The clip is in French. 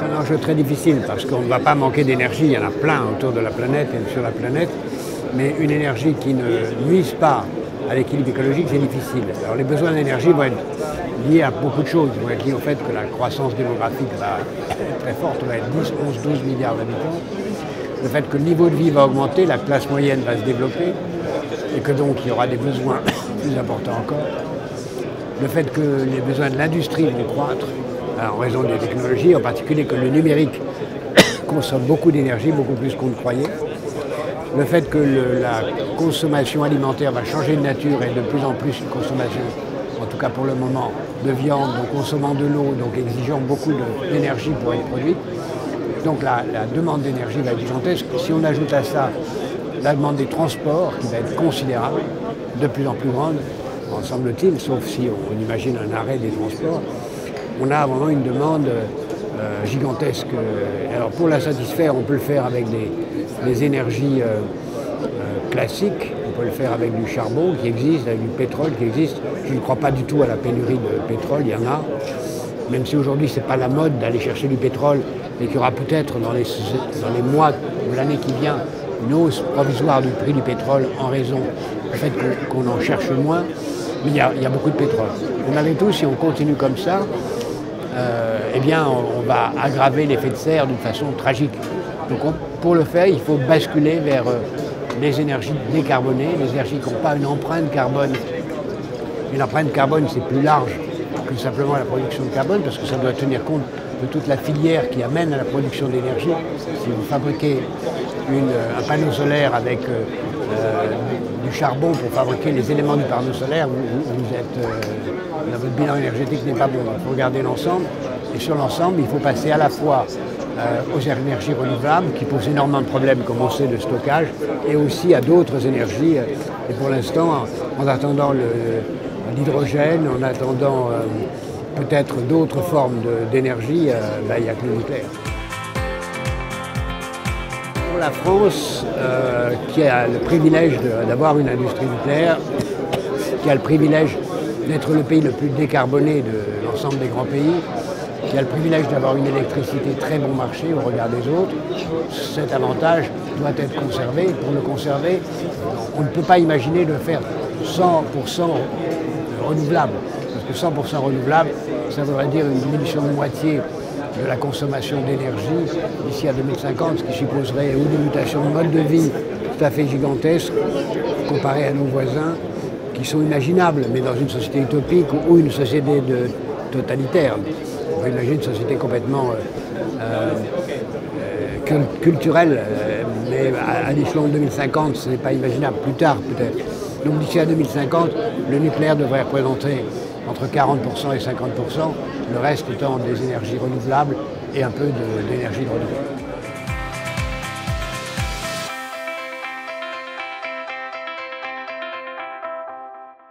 C'est un enjeu très difficile parce qu'on ne va pas manquer d'énergie, il y en a plein autour de la planète et sur la planète, mais une énergie qui ne nuise pas à l'équilibre écologique, c'est difficile. Alors les besoins d'énergie vont être liés à beaucoup de choses. Ils vont être liés au fait que la croissance démographique va être très forte, on va être 10, 11, 12 milliards d'habitants. Le fait que le niveau de vie va augmenter, la classe moyenne va se développer et que donc il y aura des besoins plus importants encore. Le fait que les besoins de l'industrie vont croître en raison des technologies, en particulier que le numérique consomme beaucoup d'énergie, beaucoup plus qu'on ne croyait. Le fait que la consommation alimentaire va changer de nature et de plus en plus une consommation, en tout cas pour le moment, de viande, donc consommant de l'eau, donc exigeant beaucoup d'énergie pour être produite. Donc la demande d'énergie va être gigantesque. Si on ajoute à ça la demande des transports, qui va être considérable, de plus en plus grande, en semble-t-il, sauf si on imagine un arrêt des transports, on a vraiment une demande gigantesque. Alors pour la satisfaire, on peut le faire avec des énergies classiques, on peut le faire avec du charbon qui existe, avec du pétrole qui existe. Je ne crois pas du tout à la pénurie de pétrole, il y en a. Même si aujourd'hui ce n'est pas la mode d'aller chercher du pétrole, et qu'il y aura peut-être dans les mois ou l'année qui vient une hausse provisoire du prix du pétrole en raison du fait qu'on en cherche moins, mais il y a beaucoup de pétrole. Mais malgré tout, si on continue comme ça, eh bien on va aggraver l'effet de serre d'une façon tragique. Donc pour le faire, il faut basculer vers des énergies décarbonées, des énergies qui n'ont pas une empreinte carbone. Une empreinte carbone, c'est plus large que simplement la production de carbone, parce que ça doit tenir compte de toute la filière qui amène à la production d'énergie. Si vous fabriquez un panneau solaire avec du charbon pour fabriquer les éléments du panneau solaire, votre bilan énergétique n'est pas bon. Il faut regarder l'ensemble. Et sur l'ensemble, il faut passer à la fois aux énergies renouvelables, qui posent énormément de problèmes, comme on sait, de stockage, et aussi à d'autres énergies. Et pour l'instant, en attendant l'hydrogène, en attendant peut-être d'autres formes d'énergie, il n'y a que le nucléaire. Pour la France, qui a le privilège d'avoir une industrie nucléaire, qui a le privilège d'être le pays le plus décarboné de l'ensemble des grands pays, qui a le privilège d'avoir une électricité très bon marché au regard des autres, cet avantage doit être conservé. Pour le conserver, on ne peut pas imaginer de faire 100% renouvelable. Parce que 100% renouvelable, ça voudrait dire une diminution de moitié de la consommation d'énergie d'ici à 2050, ce qui supposerait une mutation de mode de vie tout à fait gigantesque comparée à nos voisins qui sont imaginables, mais dans une société utopique ou une société totalitaire. On peut imaginer une société complètement culturelle, mais à l'échelon de 2050, ce n'est pas imaginable, plus tard peut-être. Donc d'ici à 2050, le nucléaire devrait représenter entre 40% et 50%, le reste étant des énergies renouvelables et un peu d'énergie renouvelable.